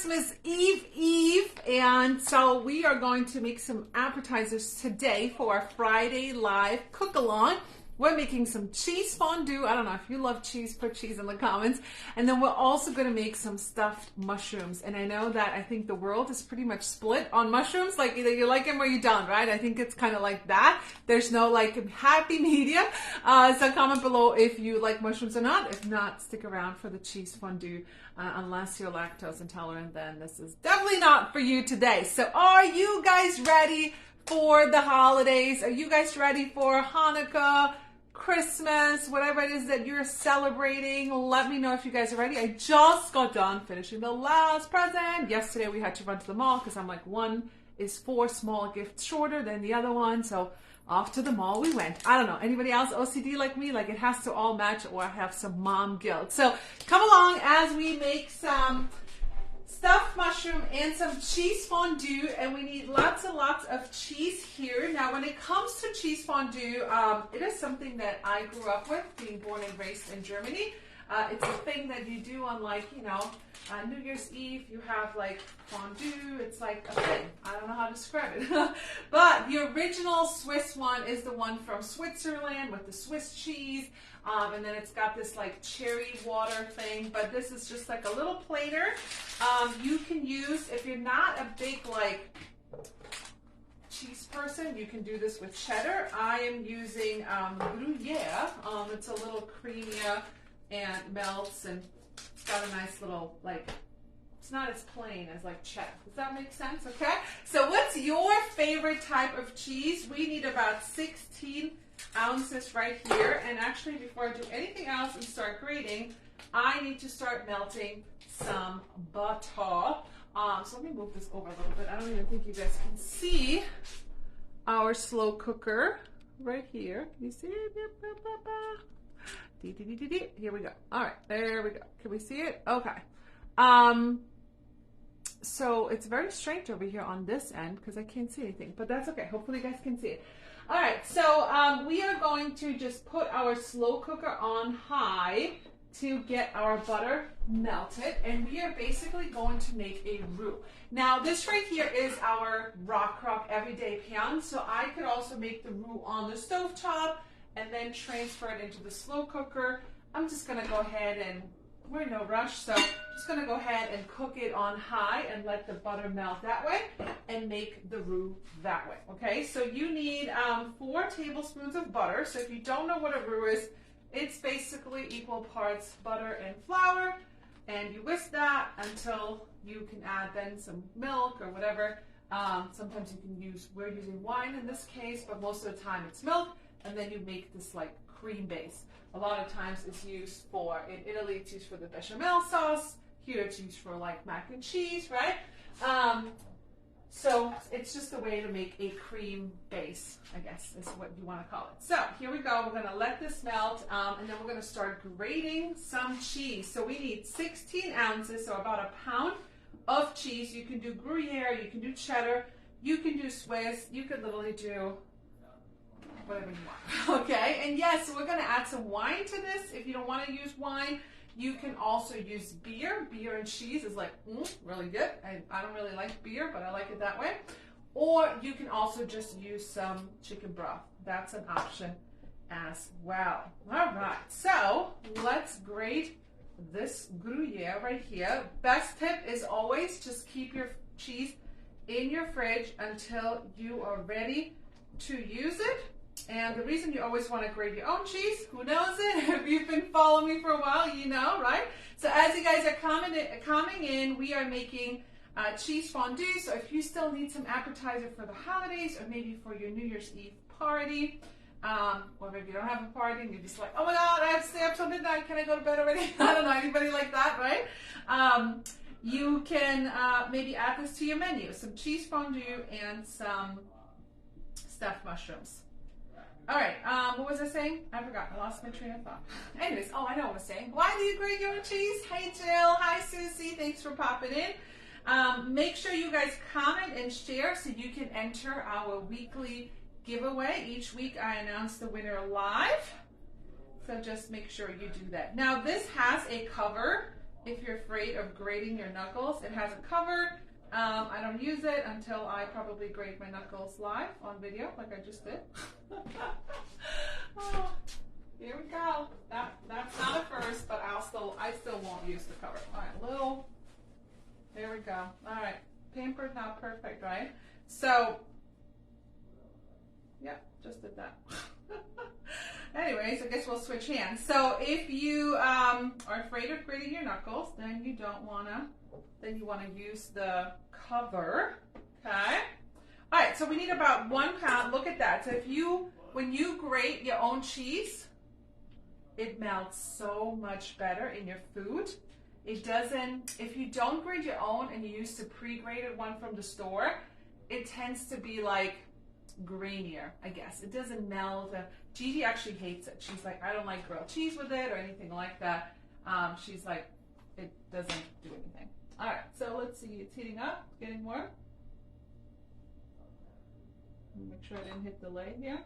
Christmas Eve, and so we are going to make some appetizers today for our Friday live cook-along. We're making some cheese fondue. I don't know if you love cheese, put cheese in the comments. And then we're also going to make some stuffed mushrooms. And I know that I think the world is pretty much split on mushrooms. Like either you like them or you don't, right? I think it's kind of like that. There's no like happy medium. So comment below if you like mushrooms or not. If not, stick around for the cheese fondue. Unless you're lactose intolerant, then this is definitely not for you today. So are you guys ready for the holidays? Are you guys ready for Hanukkah, Christmas, whatever it is that you're celebrating? Let me know if you guys are ready. I just got done finishing the last present. Yesterday we had to run to the mall because I'm like, one is 4 small gifts shorter than the other one. So off to the mall we went. I don't know. Anybody else OCD like me? Like it has to all match or I have some mom guilt. So come along as we make some stuffed mushroom and some cheese fondue, and we need lots and lots of cheese here. Now when it comes to cheese fondue, it is something that I grew up with, being born and raised in Germany. It's a thing that you do on like, you know, New Year's Eve, you have like fondue. It's like a thing. I don't know how to describe it. But the original Swiss one is the one from Switzerland with the Swiss cheese. And then it's got this like cherry water thing, but this is just like a little plainer. You can use, if you're not a big like cheese person, you can do this with cheddar. I am using Gruyere. It's a little creamier and melts, and it's got a nice little like, it's not as plain as like cheddar. Does that make sense? Okay. So what's your favorite type of cheese? We need about 16 ounces right here. And actually, before I do anything else and start grating, I need to start melting some butter. So let me move this over a little bit. I don't even think you guys can see our slow cooker right here. You see it? Here we go. All right, there we go. Can we see it? Okay. So it's very strange over here on this end because I can't see anything, but that's okay. Hopefully you guys can see it. All right, so we are going to just put our slow cooker on high to get our butter melted, and we are basically going to make a roux. Now, this right here is our rock everyday pan, so I could also make the roux on the stovetop and then transfer it into the slow cooker. I'm just gonna go ahead and, we're in no rush, so I'm just gonna go ahead and cook it on high and let the butter melt that way and make the roux that way, okay? So you need 4 tablespoons of butter. So if you don't know what a roux is, it's basically equal parts butter and flour, and you whisk that until you can add then some milk or whatever. Sometimes you can use, we're using wine in this case, but most of the time it's milk, and then you make this like cream base. A lot of times it's used for, in Italy it's used for the bechamel sauce. Here it's used for like mac and cheese, right? So it's just a way to make a cream base, I guess is what you want to call it. So here we go. We're going to let this melt, and then we're going to start grating some cheese. So we need 16 ounces, so about a pound of cheese. You can do Gruyere, you can do cheddar, you can do Swiss, you could literally do whatever you want. Okay, and yes, we're going to add some wine to this. If you don't want to use wine, you can also use beer. Beer and cheese is like really good. I don't really like beer, but I like it that way. Or you can also just use some chicken broth. That's an option as well. All right, so let's grate this Gruyere right here. Best tip is always just keep your cheese in your fridge until you are ready to use it. And the reason you always want to grate your own cheese, who knows it? If you've been following me for a while, you know, right? So as you guys are coming in, we are making cheese fondue. So if you still need some appetizer for the holidays, or maybe for your New Year's Eve party, or maybe you don't have a party and you're just like, oh my God, I have to stay up till midnight. Can I go to bed already? I don't know, anybody like that, right? You can maybe add this to your menu, some cheese fondue and some stuffed mushrooms. All right, what was I saying? I forgot, I lost my train of thought. Anyways, oh, I know what I was saying. Why do you grate your own cheese? Hey, Jill. Hi, Susie. Thanks for popping in. Make sure you guys comment and share so you can enter our weekly giveaway. Each week I announce the winner live. So just make sure you do that. Now, this has a cover if you're afraid of grating your knuckles. It has a cover. I don't use it until I probably grate my knuckles live on video, like I just did. Oh, here we go. That's not a first, but I still won't use the cover. All right, there we go. All right, pampered, not perfect, right? So, yeah, just did that. Anyways, I guess we'll switch hands. So if you are afraid of grating your knuckles, then you want to use the cover, okay? All right, so we need about 1 pound. Look at that. So when you grate your own cheese, it melts so much better in your food. It doesn't, if you don't grate your own and you use the pre-grated one from the store, it tends to be like grainier, I guess. It doesn't melt. Gigi actually hates it. She's like, I don't like grilled cheese with it or anything like that. She's like, it doesn't do anything. All right, so let's see. It's heating up, getting warm. Make sure I didn't hit delay here.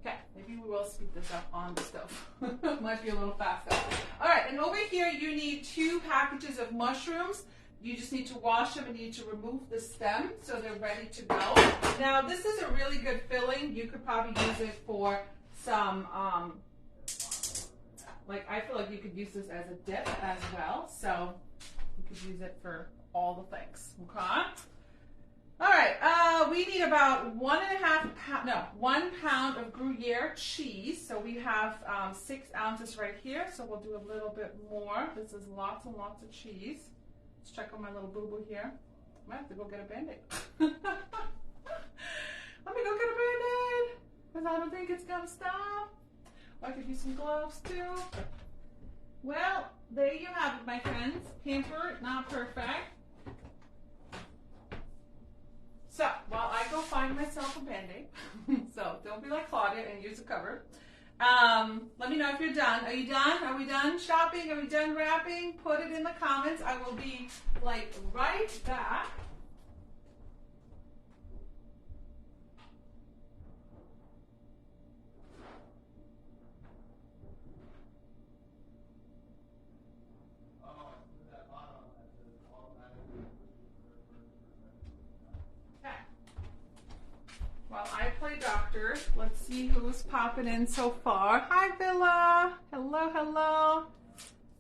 Okay, maybe we will speed this up on the stove. Might be a little faster. All right, and over here you need 2 packages of mushrooms. You just need to wash them and you need to remove the stem so they're ready to go. Now, this is a really good filling. You could probably use it for some, like I feel like you could use this as a dip as well. So you could use it for all the things, okay? All right, we need about 1 pound of Gruyere cheese. So we have 6 ounces right here. So we'll do a little bit more. This is lots and lots of cheese. Let's check on my little boo-boo here. I might have to go get a Band-Aid. Let me go get a Band-Aid, because I don't think it's gonna stop. I could use some gloves too. Well, there you have it, my friends. Pampered, not perfect. So, while I go find myself a Band-Aid, so don't be like Claudia and use a cover. Let me know if you're done. Are you done? Are we done shopping? Are we done wrapping? Put it in the comments. I will be like right back. While I play doctor, let's see who's popping in so far. Hi, Villa. Hello, hello.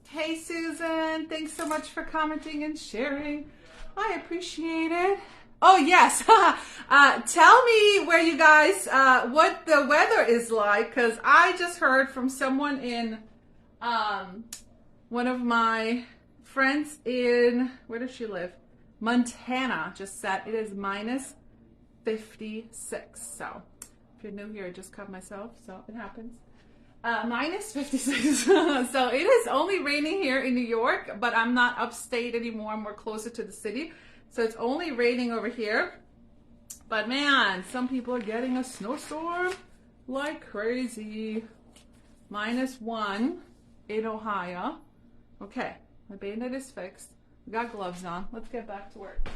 Hey, Susan. Thanks so much for commenting and sharing. I appreciate it. Oh, yes. Tell me where you guys, what the weather is like, because I just heard from someone in, one of my friends in, where does she live? Montana just said it is minus 56. So if you're new here, I just cut myself, so it happens. Minus 56. So it is only raining here in New York, but I'm not upstate anymore. I'm more closer to the city. So it's only raining over here. But man, some people are getting a snowstorm like crazy. -1 in Ohio. Okay, my Band-Aid is fixed. We got gloves on. Let's get back to work.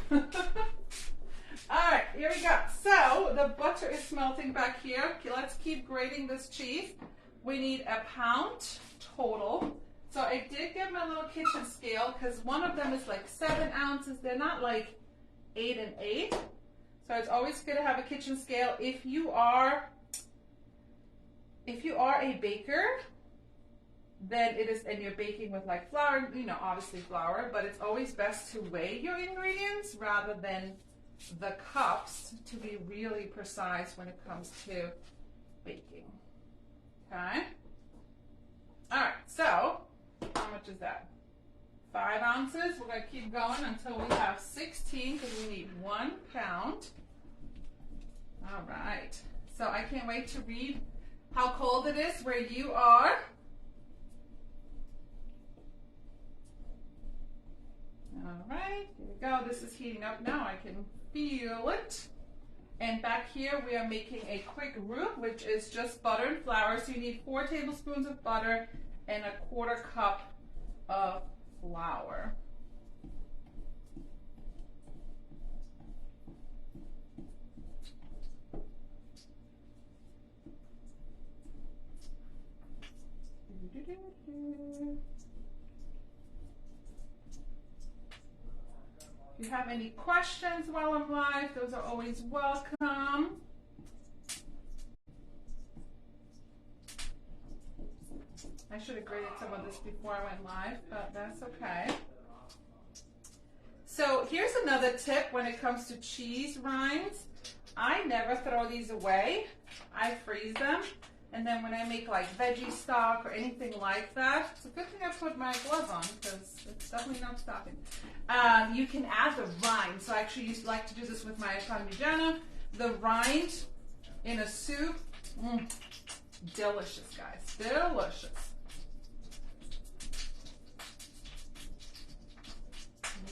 All right, here we go. So the butter is melting back here. Okay, let's keep grating this cheese. We need 1 pound total. So I did get my little kitchen scale because one of them is like 7 ounces. They're not like 8 and 8. So it's always good to have a kitchen scale. If you are a baker, then it is, and you're baking with like flour, you know, obviously flour, but it's always best to weigh your ingredients rather than the cups to be really precise when it comes to baking. Okay. All right. So how much is that? 5 ounces. We're going to keep going until we have 16 because we need 1 pound. All right. So I can't wait to read how cold it is where you are. All right. Here we go. This is heating up now. I can feel it. And back here we are making a quick roux, which is just butter and flour. So you need 4 tablespoons of butter and 1/4 cup of flour. have any questions while I'm live, those are always welcome. I should have graded some of this before I went live, but that's okay. So here's another tip when it comes to cheese rinds. I never throw these away. I freeze them. And then when I make like veggie stock or anything like that, it's a good thing I put my gloves on because it's definitely not stopping. You can add the rind. So I actually used to like to do this with my parmigiana. The rind in a soup, delicious, guys, delicious.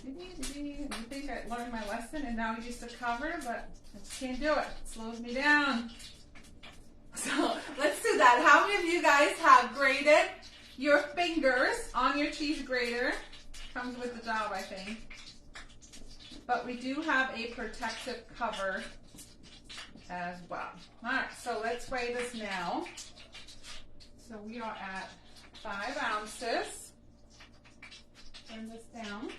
You think I learned my lesson and now I used to cover, but I just can't do it. It slows me down. So let's do that. How many of you guys have grated your fingers on your cheese grater? Comes with the job, I think. But we do have a protective cover as well. All right, so let's weigh this now. So we are at 5 ounces. Turn this down.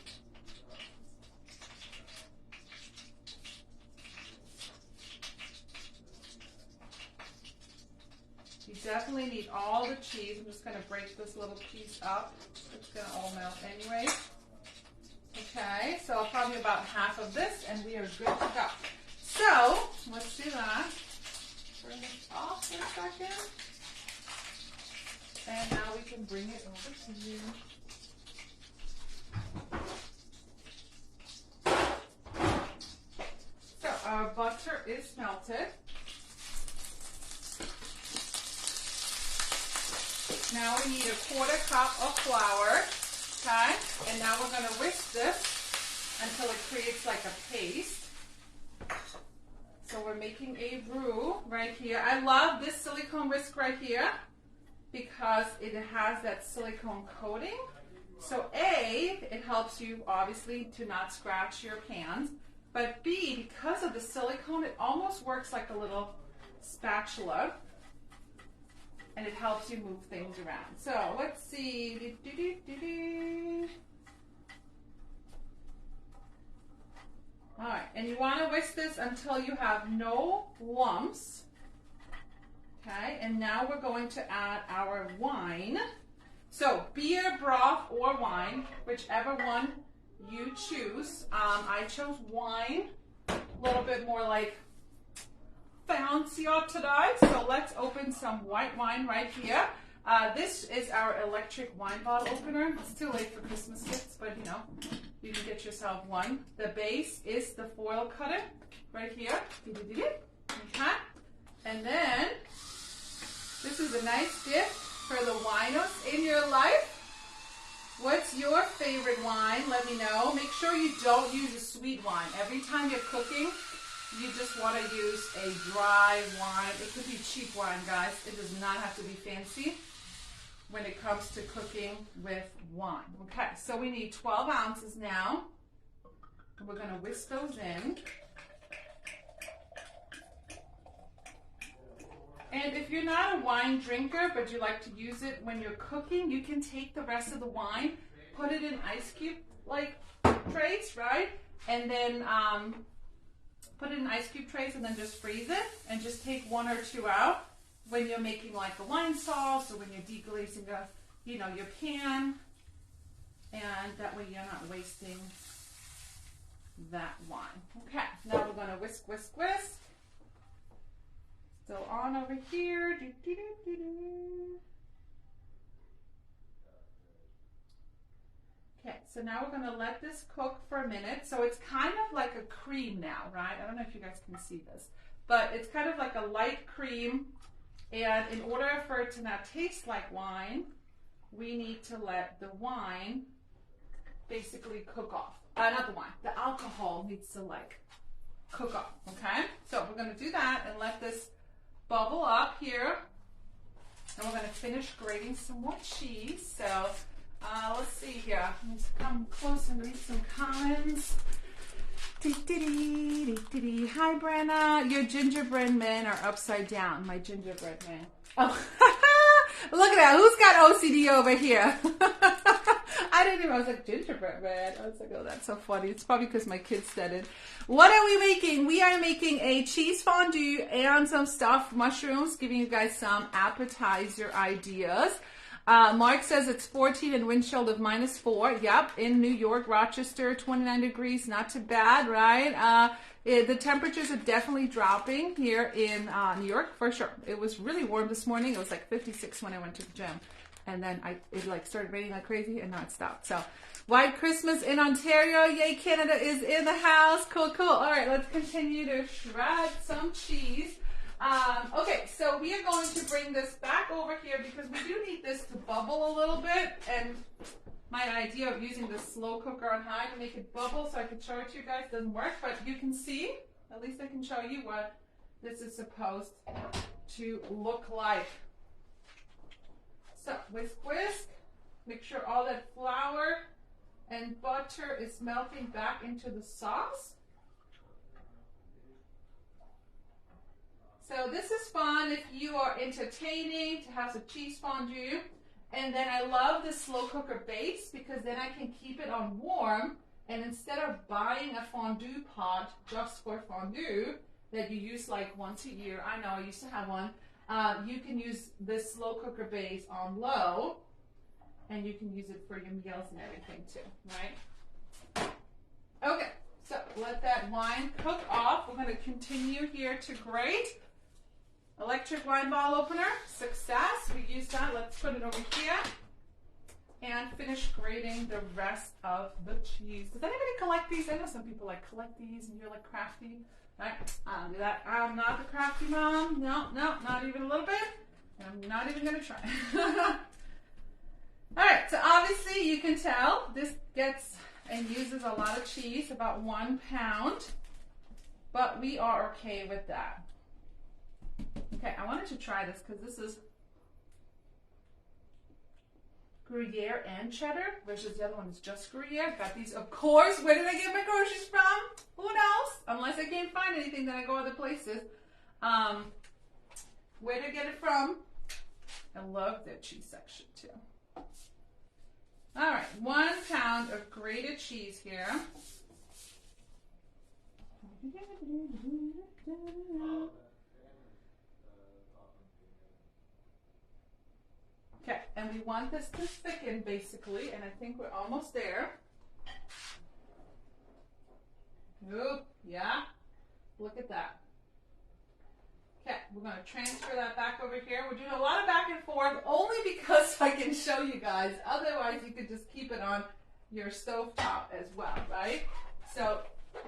You definitely need all the cheese. I'm just going to break this little piece up. It's going to all melt anyway. Okay, so probably about half of this and we are good to go. So, let's do that. Bring this off for a second. And now we can bring it over to you. So, our butter is melted. Now we need 1/4 cup of flour, okay? And now we're going to whisk this until it creates like a paste. So we're making a roux right here. I love this silicone whisk right here because it has that silicone coating. So A, it helps you obviously to not scratch your pans. But B, because of the silicone, it almost works like a little spatula. And it helps you move things around. So let's see. All right, and you want to whisk this until you have no lumps. Okay, and now we're going to add our wine. So beer, broth, or wine, whichever one you choose. I chose wine, a little bit more like fancier today. So let's open some white wine right here. This is our electric wine bottle opener. It's too late for Christmas gifts, but you know, you can get yourself one. The base is the foil cutter right here. Okay. And then this is a nice gift for the winos in your life. What's your favorite wine? Let me know. Make sure you don't use a sweet wine. Every time you're cooking, you just want to use a dry wine. It could be cheap wine, guys. It does not have to be fancy when it comes to cooking with wine. Okay, so we need 12 ounces now. We're going to whisk those in. And if you're not a wine drinker, but you like to use it when you're cooking, you can take the rest of the wine, put it in ice cube like trays, right? And then put it in ice cube trays and then just freeze it and just take 1 or 2 out when you're making like a wine sauce or when you're deglazing your pan, and that way you're not wasting that wine. Okay, now we're going to whisk, whisk, whisk. Still on over here. Okay, so now we're going to let this cook for a minute. So it's kind of like a cream now, right? I don't know if you guys can see this, but it's kind of like a light cream. And in order for it to not taste like wine, we need to let the wine basically cook off. Not the wine, the alcohol needs to like cook off, okay? So we're going to do that and let this bubble up here. And we're going to finish grating some more cheese. So let's see here. Let's come close and read some comments. Hi, Brenna. Your gingerbread men are upside down. My gingerbread man. Oh, look at that. Who's got OCD over here? I didn't even, I was like, gingerbread bread. I was like, oh, that's so funny. It's probably because my kids said it. What are we making? We are making a cheese fondue and some stuffed mushrooms, giving you guys some appetizer ideas. Mark says it's 14 and wind chill of -4. Yep, in New York, Rochester, 29 degrees. Not too bad, right? The temperatures are definitely dropping here in New York, for sure. It was really warm this morning. It was like 56 when I went to the gym. And then it like started raining like crazy and now it stopped. So, White Christmas in Ontario. Yay, Canada is in the house. Cool, cool. All right, let's continue to shred some cheese. Okay, so we are going to bring this back over here because we do need this to bubble a little bit. And my idea of using the slow cooker on high to make it bubble so I can show it to you guys doesn't work. But you can see, at least I can show you what this is supposed to look like. So, whisk, make sure all that flour and butter is melting back into the sauce. So this is fun if you are entertaining to have some cheese fondue. And then I love the slow cooker base because then I can keep it on warm. And instead of buying a fondue pot just for fondue that you use like once a year, I know I used to have one, you can use this slow cooker base on low and you can use it for your meals and everything too, right? Okay, so let that wine cook off. We're going to continue here to grate. Electric wine bottle opener, success. We used that. Let's put it over here and finish grating the rest of the cheese. Does anybody collect these? I know some people like collect these and you're like crafty. Right? I don't do that. I'm not the crafty mom. No, not even a little bit. I'm not even going to try. All right, so obviously you can tell this gets and uses a lot of cheese, about 1 pound, but we are okay with that. Okay, I wanted to try this because this is Gruyere and cheddar versus the other one is just Gruyere. Got these, of course. Where did I get my groceries from? Who knows? Unless I can't find anything, then I go other places. Where did I get it from? I love their cheese section too. All right, 1 pound of grated cheese here. Okay, and we want this to thicken basically, and I think we're almost there. Oop, yeah, look at that. Okay, we're going to transfer that back over here. We're doing a lot of back and forth only because I can show you guys. Otherwise, you could just keep it on your stovetop as well, right? So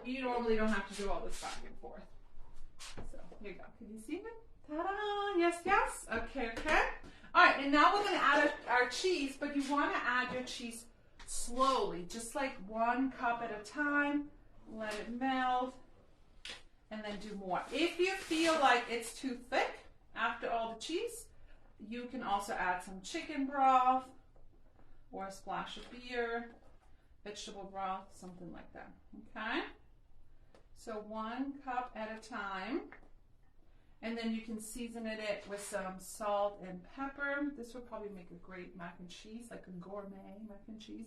you normally don't have to do all this back and forth. So here you go. Can you see it? Ta-da! Yes, yes. Okay, okay. All right, and now we're going to add our cheese, but you want to add your cheese slowly, just like 1 cup at a time. Let it melt, and then do more. If you feel like it's too thick after all the cheese, you can also add some chicken broth or a splash of beer, vegetable broth, something like that. Okay? So 1 cup at a time. And then you can season it with some salt and pepper. This would probably make a great mac and cheese, like a gourmet mac and cheese.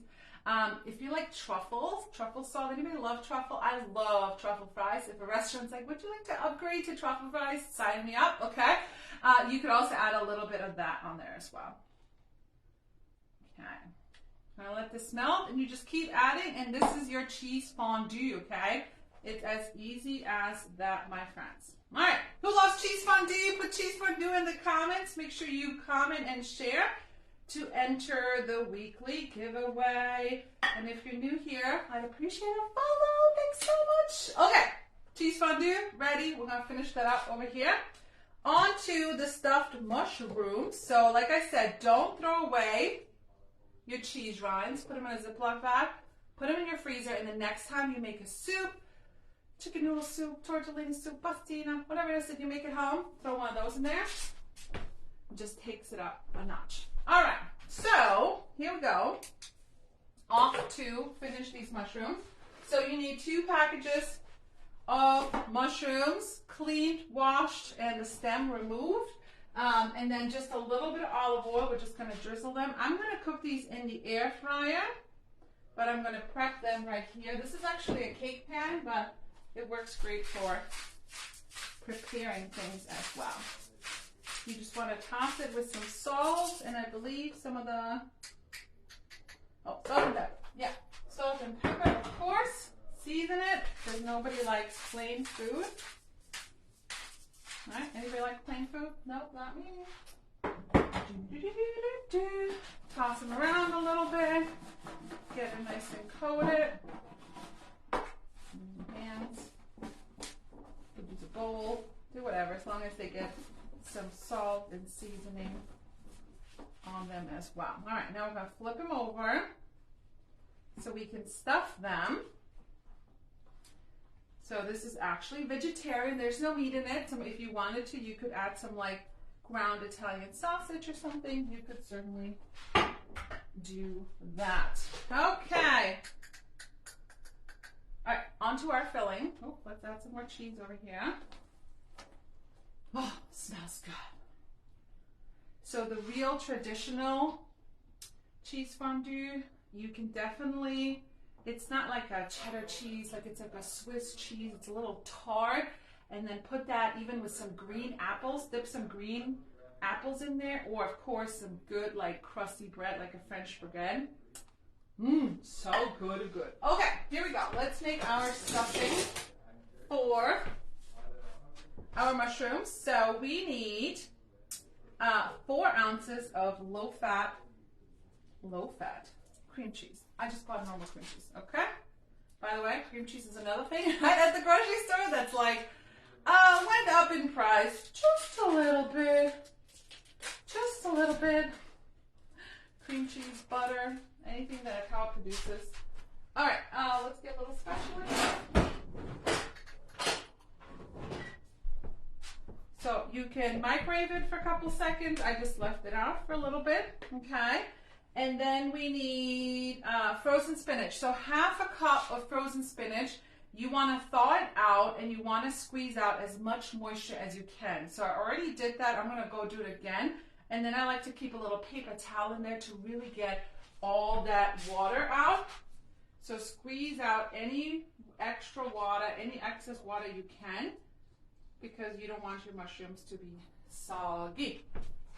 If you like truffles, truffle salt, anybody love truffle? I love truffle fries. If a restaurant's like, would you like to upgrade to truffle fries? Sign me up, okay? You could also add a little bit of that on there as well. Okay. Now let this melt, and you just keep adding, and this is your cheese fondue, okay? It's as easy as that, my friends. All right, who loves cheese fondue? Put cheese fondue in the comments. Make sure you comment and share to enter the weekly giveaway. And if you're new here, I'd appreciate a follow. Thanks so much. Okay, cheese fondue ready. We're gonna finish that up over here. On to the stuffed mushrooms. So like I said, don't throw away your cheese rinds. Put them in a Ziploc bag. Put them in your freezer, and the next time you make a soup, chicken noodle soup, tortellini soup, pastina, whatever it is that you make at home, throw one of those in there. It just takes it up a notch. All right, so here we go. Off to finish these mushrooms. So you need 2 packages of mushrooms, cleaned, washed, and the stem removed. And then just a little bit of olive oil. We're just going to drizzle them. I'm going to cook these in the air fryer, but I'm going to prep them right here. This is actually a cake pan, but it works great for preparing things as well. You just want to toss it with some salt, and I believe some of the, salt and pepper. Yeah, salt and pepper, of course. Season it, because nobody likes plain food. All right, anybody like plain food? Nope, not me. Toss them around a little bit. Get them nice and coated. Hands. Use a bowl. Do whatever, as long as they get some salt and seasoning on them as well. All right, now we're going to flip them over so we can stuff them. So this is actually vegetarian. There's no meat in it. So if you wanted to, you could add some like ground Italian sausage or something. You could certainly do that. Okay. All right, onto our filling. Oh, let's add some more cheese over here. Oh, smells good. So the real traditional cheese fondue, you can definitely, it's not like a cheddar cheese, like it's like a Swiss cheese. It's a little tart. And then put that even with some green apples, dip some green apples in there, or of course some good like crusty bread, like a French baguette. So good. Okay, here we go. Let's make our stuffing for our mushrooms. So we need 4 ounces of low-fat cream cheese. I just bought normal cream cheese, okay? By the way, cream cheese is another thing at the grocery store that's like, went up in price just a little bit. Just a little bit. Cream cheese, butter, anything that a cow produces. All right, let's get a little spatula. So you can microwave it for a couple seconds. I just left it out for a little bit, okay? And then we need frozen spinach. So half a cup of frozen spinach. You want to thaw it out and you want to squeeze out as much moisture as you can. So I already did that. I'm going to go do it again. And then I like to keep a little paper towel in there to really get all that water out. So squeeze out any extra water, any excess water you can, because you don't want your mushrooms to be soggy.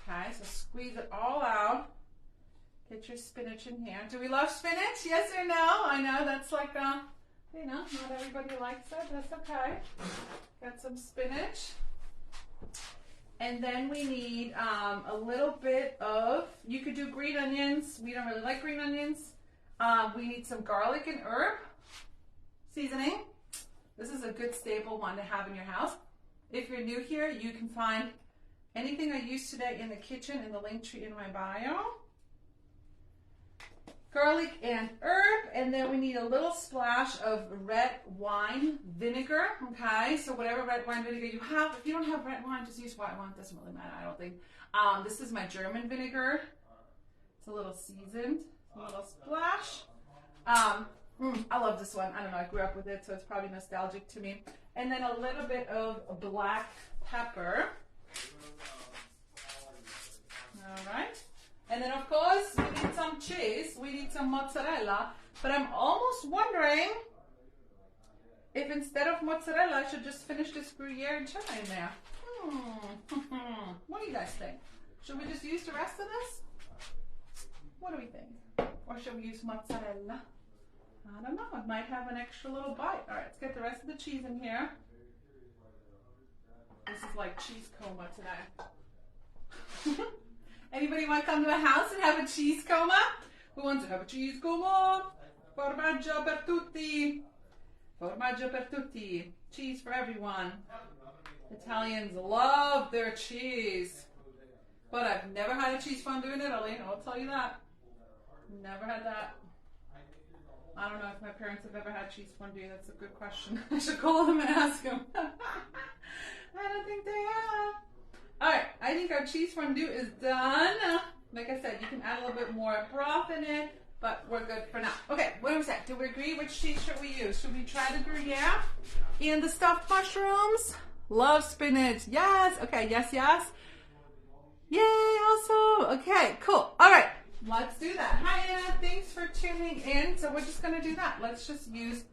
Okay, so squeeze it all out. Get your spinach in here. Do we love spinach? Yes or no? I know that's like you know, not everybody likes it. That's okay. Got some spinach. And then we need a little bit of, you could do green onions. We don't really like green onions. We need some garlic and herb seasoning. This is a good staple one to have in your house. If you're new here, you can find anything I used today in the kitchen in the link tree in my bio. Garlic and herb, and then we need a little splash of red wine vinegar, okay? So whatever red wine vinegar you have, if you don't have red wine, just use white wine. It doesn't really matter, I don't think. This is my German vinegar. It's a little seasoned, a little splash. I love this one. I don't know, I grew up with it, so it's probably nostalgic to me. And then a little bit of black pepper. All right. And then, of course, we need some cheese. We need some mozzarella. But I'm almost wondering if instead of mozzarella, I should just finish this Gruyere and cheddar in there. What do you guys think? Should we just use the rest of this? What do we think? Or should we use mozzarella? I don't know. It might have an extra little bite. All right, let's get the rest of the cheese in here. This is like cheese coma today. Anybody want to come to a house and have a cheese coma? Who wants to have a cheese coma? Formaggio per tutti. Formaggio per tutti. Cheese for everyone. Italians love their cheese. But I've never had a cheese fondue in Italy, I'll tell you that. Never had that. I don't know if my parents have ever had cheese fondue. That's a good question. I should call them and ask them. I don't think they have. All right, I think our cheese fondue is done. Like I said, you can add a little bit more broth in it, but we're good for now. Okay, what was that? Do we agree which cheese should we use? Should we try the Gruyere and the stuffed mushrooms? Love spinach. Yes. Okay, yes, yes. Yay, awesome. Okay, cool. All right, let's do that. Hi, Anna. Thanks for tuning in. So we're just going to do that. Let's just use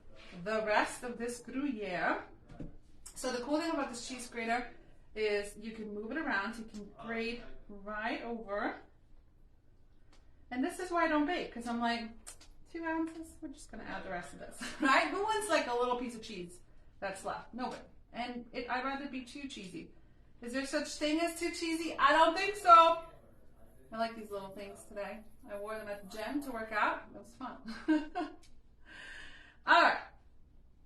the rest of this Gruyere. So the cool thing about this cheese grater is you can move it around. You can grate right over. And this is why I don't bake, because I'm like, 2 ounces, we're just going to add the rest of this, right? Who wants like a little piece of cheese that's left? Nobody. And I'd rather be too cheesy. Is there such thing as too cheesy? I don't think so. I like these little things today. I wore them at the gym to work out. It was fun. All right.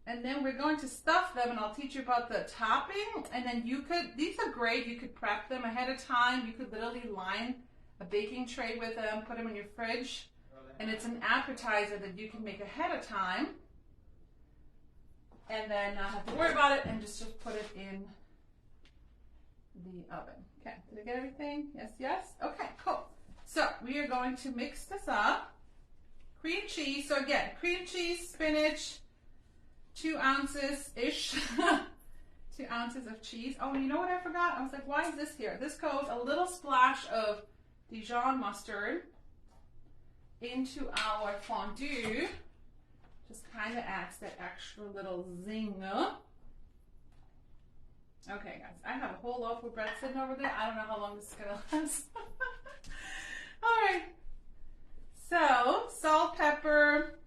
And then we're going to stuff them, and I'll teach you about the topping. And then these are great. You could prep them ahead of time. You could literally line a baking tray with them, put them in your fridge. And it's an appetizer that you can make ahead of time. And then not have to worry about it and just put it in the oven. Okay, did I get everything? Yes, yes? Okay, cool. So we are going to mix this up. Cream cheese. So again, cream cheese, spinach, 2 ounces-ish. 2 ounces of cheese. Oh, and you know what I forgot? I was like, why is this here? This goes a little splash of Dijon mustard into our fondue. Just kind of adds that extra little zing. Okay, guys, I have a whole loaf of bread sitting over there. I don't know how long this is going to last. All right. So, salt, pepper,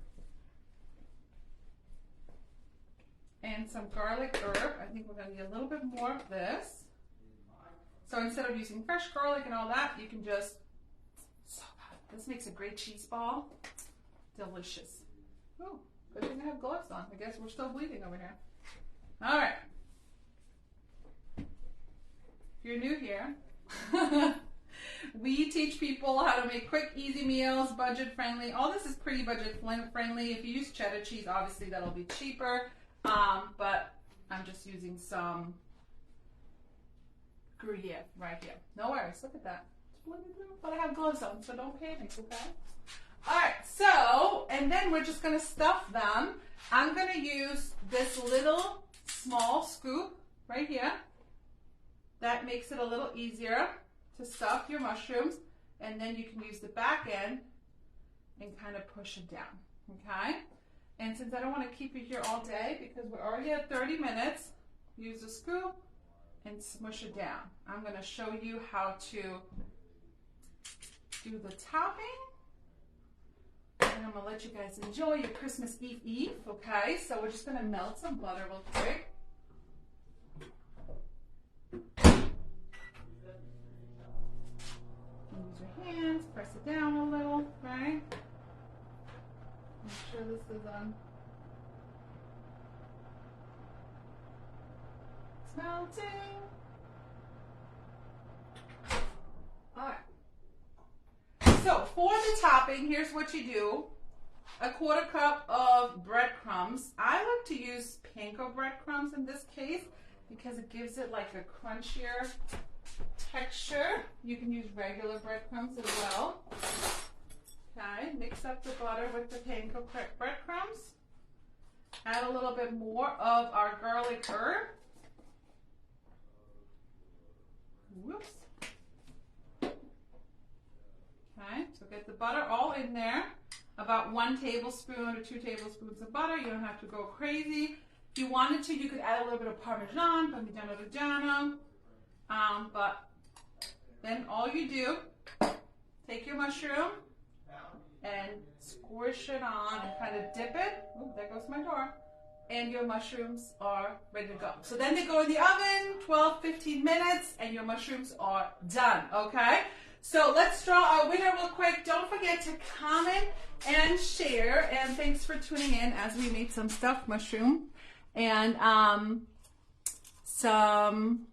and some garlic herb. I think we're going to need a little bit more of this. So instead of using fresh garlic and all that, you can just, so good. This makes a great cheese ball. Delicious. Oh, good thing I have gloves on. I guess we're still bleeding over here. All right. If you're new here, we teach people how to make quick, easy meals, budget friendly. All this is pretty budget friendly. If you use cheddar cheese, obviously that'll be cheaper. But I'm just using some Gruyere right here. No worries, look at that. But I have gloves on, so don't panic, okay? All right, so, and then we're just gonna stuff them. I'm gonna use this little small scoop right here. That makes it a little easier to stuff your mushrooms, and then you can use the back end and kind of push it down, okay? And since I don't want to keep you here all day, because we're already at 30 minutes, use a scoop and smush it down. I'm going to show you how to do the topping. And I'm going to let you guys enjoy your Christmas Eve, okay? So we're just going to melt some butter real quick. Use your hands, press it down a little, right? Make sure this is on. It's melting. All right. So for the topping, here's what you do. 1/4 cup of breadcrumbs. I like to use panko breadcrumbs in this case because it gives it like a crunchier texture. You can use regular breadcrumbs as well. Okay, mix up the butter with the panko breadcrumbs. Add a little bit more of our garlic herb. Whoops. Okay, so get the butter all in there. About 1 tablespoon or 2 tablespoons of butter. You don't have to go crazy. If you wanted to, you could add a little bit of Parmesan Reggiano. But then all you do, take your mushroom and squish it on and kind of dip it. Oh, there goes my door. And your mushrooms are ready to go. So then they go in the oven, 12-15 minutes, and your mushrooms are done, okay? So let's draw our winner real quick. Don't forget to comment and share. And thanks for tuning in as we made some stuffed mushroom and some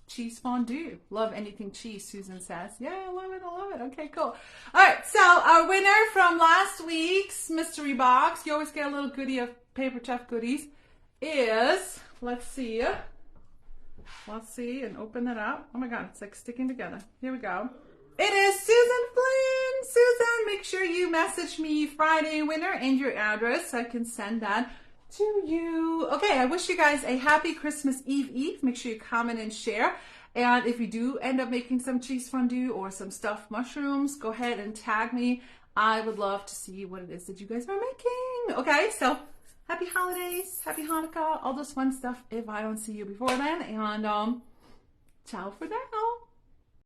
cheese fondue. Love anything cheese, Susan says. Yeah, I love it. I love it. Okay, cool. All right, so our winner from last week's mystery box, you always get a little goodie of Paper Chef goodies, is, let's see, and open it up. Oh my God, it's like sticking together. Here we go. It is Susan Flynn. Susan, make sure you message me Friday winner and your address so I can send that to you. Okay, I wish you guys a happy Christmas Eve. Make sure you comment and share. And if you do end up making some cheese fondue or some stuffed mushrooms, go ahead and tag me. I would love to see what it is that you guys are making. Okay, so happy holidays, happy Hanukkah, all this fun stuff if I don't see you before then. And ciao for now.